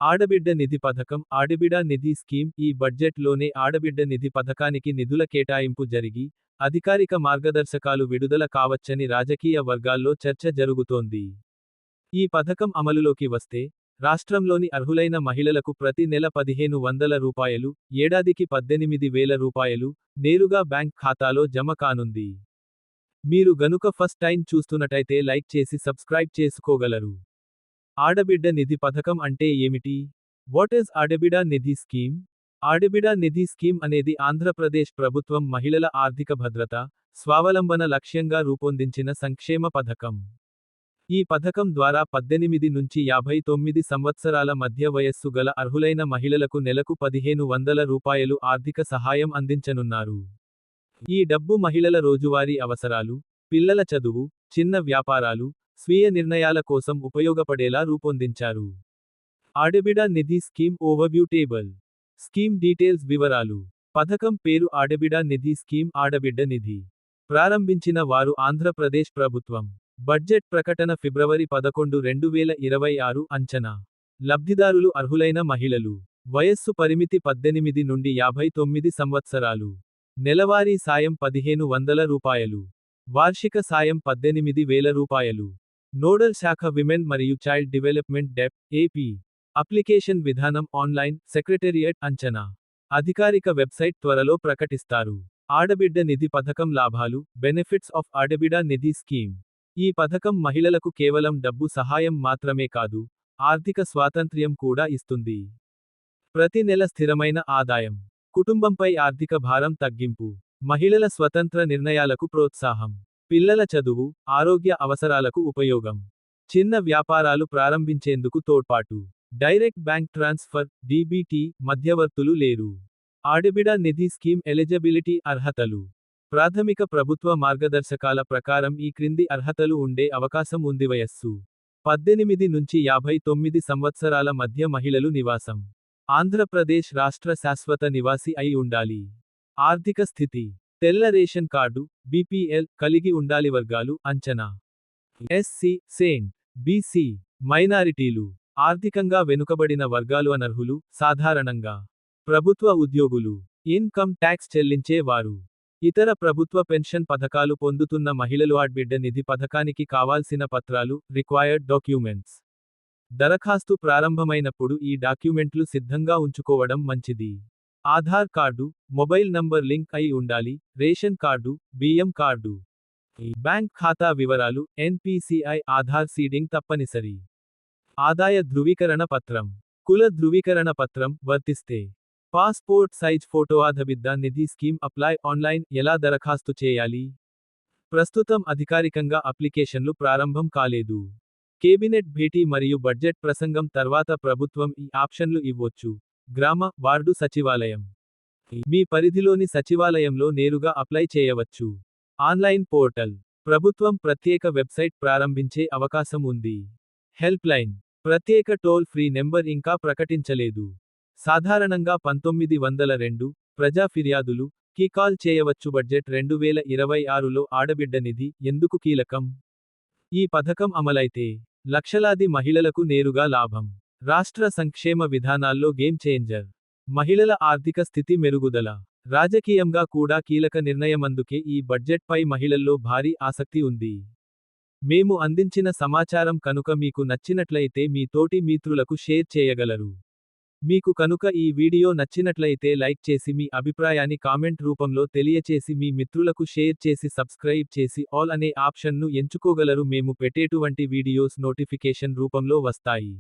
ఆడబిడ్డ నిధి పథకం ఆడబిడ నిధి స్కీమ్ ఈ బడ్జెట్లోనే ఆడబిడ్డ నిధి పథకానికి నిధుల కేటాయింపు జరిగి, అధికారిక మార్గదర్శకాలు విడుదల కావచ్చని రాజకీయ వర్గాల్లో చర్చ జరుగుతోంది. ఈ పథకం అమలులోకి వస్తే, రాష్ట్రంలోని అర్హులైన మహిళలకు ప్రతి నెల 1500 రూపాయలు, ఏడాదికి 18,000 రూపాయలు, నేరుగా బ్యాంక్ ఖాతాలో జమ కానుంది. మీరు గనుక ఫస్ట్ టైం చూస్తున్నట్టయితే లైక్ చేసి సబ్స్క్రైబ్ చేసుకోగలరు. ఆడబిడ్డ నిధి పథకం అంటే ఏమిటి? What is Aadabidda Nidhi scheme? Aadabidda Nidhi scheme అనేది ఆంధ్రప్రదేశ్ ప్రభుత్వం మహిళల ఆర్థిక భద్రత, స్వావలంబన లక్ష్యంగా రూపొందించిన సంక్షేమ పథకం. ఈ పథకం ద్వారా 18 నుంచి 59 సంవత్సరాల మధ్య వయస్సు గల అర్హులైన మహిళలకు నెలకు 1500 రూపాయలు ఆర్థిక సహాయం అందించనున్నారు. ఈ డబ్బు మహిళల రోజువారీ అవసరాలు, పిల్లల చదువు, చిన్న వ్యాపారాలు, స్వీయ నిర్ణయాల కోసం ఉపయోగపడేలా రూపొందించారు. Aadabidda Nidhi scheme overview table. Scheme details వివరాలు. పథకం పేరు ఆడబిడ నిధి స్కీమ్ ఆడబిడ్డ నిధి. ప్రారంభించిన వారు ఆంధ్రప్రదేశ్ ప్రభుత్వం. బడ్జెట్ ప్రకటన ఫిబ్రవరి 11, 2026 అంచనా. లబ్ధిదారులు అర్హులైన మహిళలు. వయస్సు పరిమితి 18 నుండి 59 సంవత్సరాలు. నెలవారీ సాయం 1500 రూపాయలు. వార్షిక సాయం 18,000 రూపాయలు. నోడల్ శాఖ విమెన్ మరియు చైల్డ్ డెవలప్మెంట్ డెప్, ఏపీ. అప్లికేషన్ విధానం ఆన్లైన్, సెక్రటేరియట్ అంచనా. అధికారిక వెబ్సైట్ త్వరలో ప్రకటిస్తారు. ఆడబిడ్డ నిధి పథకం లాభాలు, బెనిఫిట్స్ ఆఫ్ ఆడబిడ నిధి స్కీమ్. ఈ పథకం మహిళలకు కేవలం డబ్బు సహాయం మాత్రమే కాదు, ఆర్థిక స్వాతంత్ర్యం కూడా ఇస్తుంది. ప్రతి నెల స్థిరమైన ఆదాయం. కుటుంబంపై ఆర్థిక భారం తగ్గింపు. మహిళల స్వతంత్ర నిర్ణయాలకు ప్రోత్సాహం. పిల్లల చదువు, ఆరోగ్య అవసరాలకు ఉపయోగం. చిన్న వ్యాపారాలు ప్రారంభించేందుకు తోడ్పాటు. డైరెక్ట్ బ్యాంక్ ట్రాన్స్ఫర్, డీబీటీ, మధ్యవర్తులు లేరు. ఆడబిడ నిధి స్కీమ్ ఎలిజిబిలిటీ అర్హతలు. ప్రాథమిక ప్రభుత్వ మార్గదర్శకాల ప్రకారం ఈ క్రింది అర్హతలు ఉండే అవకాశం ఉంది. వయస్సు 18 నుంచి 59 సంవత్సరాల మధ్య మహిళలు నివాసం ఆంధ్రప్రదేశ్ రాష్ట్ర శాశ్వత నివాసి అయి ఉండాలి. ఆర్థిక స్థితి తెల్ల రేషన్ కార్డు, బీపీఎల్ కలిగి ఉండాలి. వర్గాలు అంచనా. ఎస్సీ, సెయింట్, బీసీ, మైనారిటీలు. ఆర్థికంగా వెనుకబడిన వర్గాలు అనర్హులు. సాధారణంగా ప్రభుత్వ ఉద్యోగులు. ఇన్కమ్ ట్యాక్స్ చెల్లించే వారు. ఇతర ప్రభుత్వ పెన్షన్ పథకాలు పొందుతున్న మహిళలు. ఆడబిడ్డ నిధి పథకానికి కావాల్సిన పత్రాలు, రిక్వైర్డ్ డాక్యుమెంట్స్. దరఖాస్తు ప్రారంభమైనప్పుడు ఈ డాక్యుమెంట్లు సిద్ధంగా ఉంచుకోవడం మంచిది. Aadhaar card, mobile number link అయి ఉండాలి. రేషన్ కార్డు, బియ్యం కార్డు. బ్యాంక్ ఖాతా వివరాలు, ఎన్పీసీఐ ఆధార్ సీడింగ్ తప్పనిసరి. ఆదాయ ధృవీకరణ పత్రం, కుల ధృవీకరణ పత్రం వర్తిస్తే. Passport size photo. ఆడబిడ్డ నిధి స్కీమ్ అప్లై ఆన్లైన్. ఎలా దరఖాస్తు చేయాలి? ప్రస్తుతం అధికారికంగా అప్లికేషన్లు ప్రారంభం కాలేదు. కేబినెట్ భేటీ మరియు బడ్జెట్ ప్రసంగం తర్వాత ప్రభుత్వం ఈ ఆప్షన్లు ఇవ్వొచ్చు. గ్రామ, వార్డు సచివాలయం. మీ పరిధిలోని సచివాలయంలో నేరుగా అప్లై చేయవచ్చు. Online portal. ప్రభుత్వం ప్రత్యేక వెబ్సైట్ ప్రారంభించే అవకాశం ఉంది. Help line. ప్రత్యేక టోల్ ఫ్రీ నెంబర్ ఇంకా ప్రకటించలేదు. సాధారణంగా 1902 ప్రజా ఫిర్యాదులు కి కాల్ చేయవచ్చు. బడ్జెట్ 2026లో ఆడబిడ్డ నిధి ఎందుకు కీలకం? ఈ పథకం అమలైతే లక్షలాది మహిళలకు నేరుగా లాభం. రాష్ట్ర సంక్షేమ విధానాల్లో గేమ్ చేంజర్. మహిళల ఆర్థిక స్థితి మెరుగుదల. రాజకీయంగా కూడా కీలక నిర్ణయమందుకే ఈ బడ్జెట్పై మహిళల్లో భారీ ఆసక్తి ఉంది. మేము అందించిన సమాచారం కనుక మీకు నచ్చినట్లయితే మీ తోటి మిత్రులకు షేర్ చేయగలరు. మీకు కనుక ఈ వీడియో నచ్చినట్లయితే లైక్ చేసి మీ అభిప్రాయాన్ని కామెంట్ రూపంలో తెలియచేసి మీ మిత్రులకు షేర్ చేసి సబ్స్క్రైబ్ చేసి ఆల్ అనే ఆప్షన్ను ఎంచుకోగలరు. మేము పెట్టేటువంటి వీడియోస్ నోటిఫికేషన్ రూపంలో వస్తాయి.